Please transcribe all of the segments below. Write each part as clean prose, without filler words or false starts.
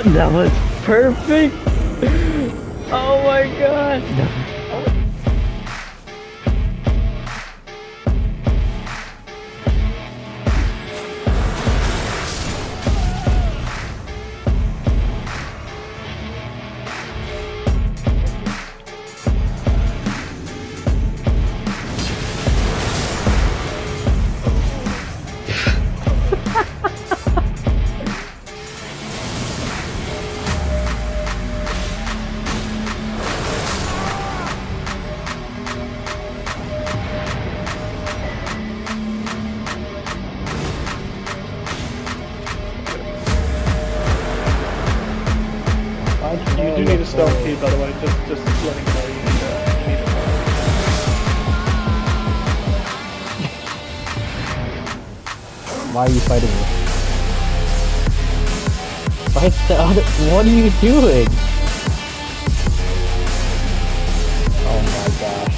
That was perfect. Oh my god. You do need a stone key, by the way. Just letting you know you need it. Why are you fighting me? Fight the other. What are you doing? Oh my gosh.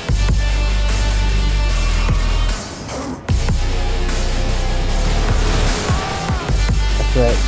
That's right.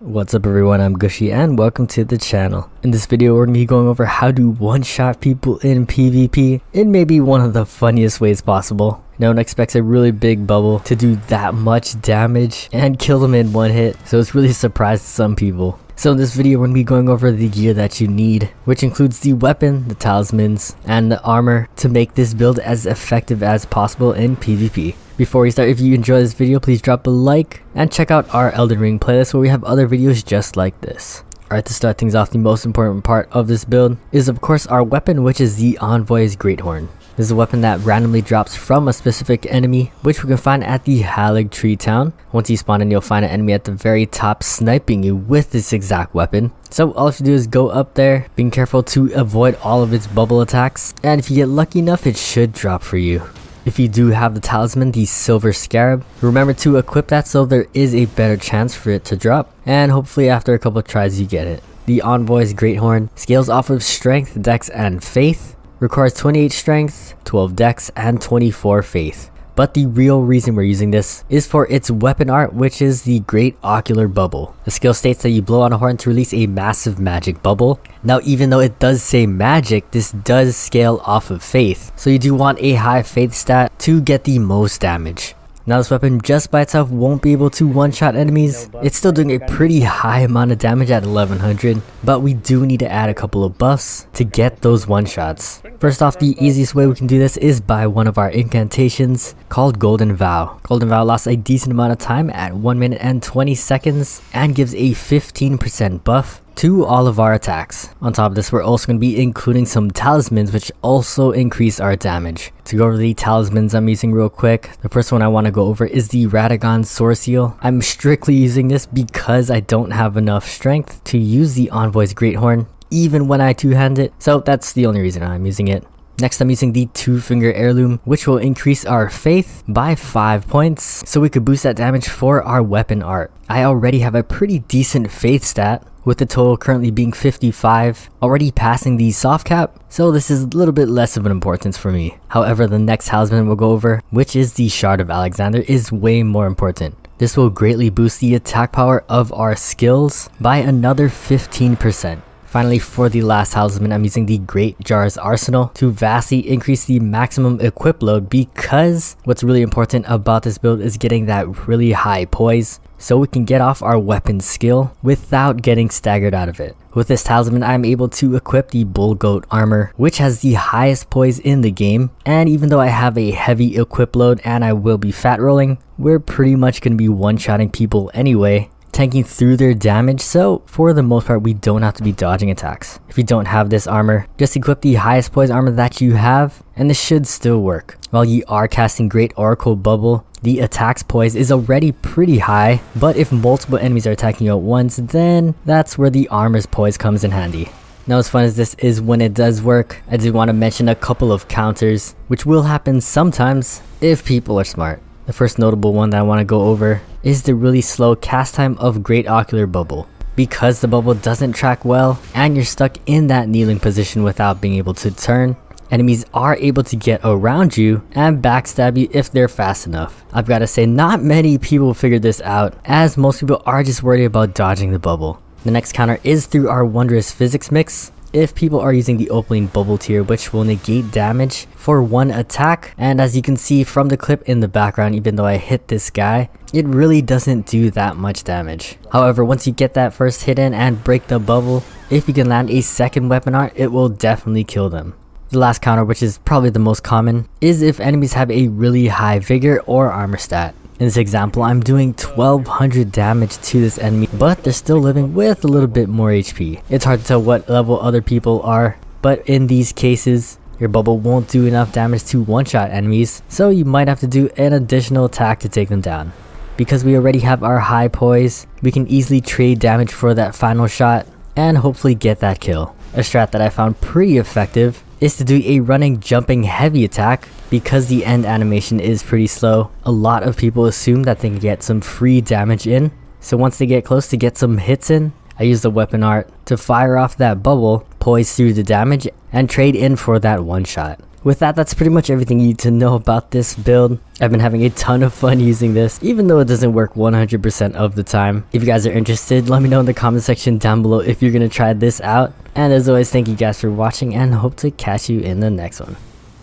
What's up everyone, I'm Gushy and welcome to the channel. In this video we're going to be going over how to one-shot people in PvP in maybe one of the funniest ways possible. No one expects a really big bubble to do that much damage and kill them in one hit, so it's really a surprise to some people. So in this video we're going to be going over the gear that you need, which includes the weapon, the talismans, and the armor to make this build as effective as possible in PvP. Before we start, if you enjoy this video, please drop a like and check out our Elden Ring playlist where we have other videos just like this. Alright, to start things off, the most important part of this build is of course our weapon, which is the Envoy's Greathorn. This is a weapon that randomly drops from a specific enemy, which we can find at the Halig Tree Town. Once you spawn in, you'll find an enemy at the very top sniping you with this exact weapon. So all you have to do is go up there, being careful to avoid all of its bubble attacks, and if you get lucky enough, it should drop for you. If you do have the talisman, the Silver Scarab, remember to equip that so there is a better chance for it to drop, and hopefully after a couple of tries you get it. The Envoy's Greathorn scales off of Strength, Dex, and Faith, requires 28 Strength, 12 Dex, and 24 Faith. But the real reason we're using this is for its weapon art, which is the Great Ocular Bubble. The skill states that you blow on a horn to release a massive magic bubble. Now even though it does say magic, this does scale off of faith, so you do want a high faith stat to get the most damage. Now this weapon just by itself won't be able to one-shot enemies. It's still doing a pretty high amount of damage at 1100, but we do need to add a couple of buffs to get those one-shots. First off, the easiest way we can do this is by one of our incantations called Golden Vow. Golden Vow lasts a decent amount of time at 1 minute and 20 seconds and gives a 15% buff to all of our attacks. On top of this, we're also going to be including some talismans which also increase our damage. To go over the talismans I'm using real quick, the first one I want to go over is the Radagon Sword Seal. I'm strictly using this because I don't have enough strength to use the Envoy's Greathorn even when I two-hand it, so that's the only reason I'm using it. Next, I'm using the 2-finger heirloom, which will increase our faith by 5 points, so we could boost that damage for our weapon art. I already have a pretty decent faith stat, with the total currently being 55, already passing the soft cap, so this is a little bit less of an importance for me. However, the next talisman we'll go over, which is the Shard of Alexander, is way more important. This will greatly boost the attack power of our skills by another 15%. Finally, for the last talisman, I'm using the Great Jar's Arsenal to vastly increase the maximum equip load, because what's really important about this build is getting that really high poise so we can get off our weapon skill without getting staggered out of it. With this talisman, I'm able to equip the Bull Goat armor, which has the highest poise in the game, and even though I have a heavy equip load and I will be fat rolling, we're pretty much going to be one-shotting people anyway, tanking through their damage, so for the most part we don't have to be dodging attacks. If you don't have this armor, just equip the highest poise armor that you have and this should still work. While you are casting Great Oracle Bubble, the attack's poise is already pretty high, but if multiple enemies are attacking you at once, then that's where the armor's poise comes in handy. Now as fun as this is when it does work, I do want to mention a couple of counters, which will happen sometimes if people are smart. The first notable one that I want to go over is the really slow cast time of Great Ocular Bubble. Because the bubble doesn't track well and you're stuck in that kneeling position without being able to turn, enemies are able to get around you and backstab you if they're fast enough. I've got to say, not many people figured this out, as most people are just worried about dodging the bubble. The next counter is through our wondrous physics mix. If people are using the opening bubble tier, which will negate damage for one attack, and as you can see from the clip in the background, even though I hit this guy, it really doesn't do that much damage. However, once you get that first hit in and break the bubble, if you can land a second weapon art, it will definitely kill them. The last counter, which is probably the most common, is if enemies have a really high vigor or armor stat. In this example, I'm doing 1200 damage to this enemy, but they're still living with a little bit more HP. It's hard to tell what level other people are, but in these cases, your bubble won't do enough damage to one-shot enemies, so you might have to do an additional attack to take them down. Because we already have our high poise, we can easily trade damage for that final shot and hopefully get that kill. A strat that I found pretty effective is to do a running jumping heavy attack. Because the end animation is pretty slow, a lot of people assume that they can get some free damage in, so once they get close to get some hits in, I use the weapon art to fire off that bubble, poise through the damage, and trade in for that one shot. With that, that's pretty much everything you need to know about this build. I've been having a ton of fun using this, even though it doesn't work 100% of the time. If you guys are interested, let me know in the comment section down below if you're gonna try this out. And as always, thank you guys for watching and hope to catch you in the next one.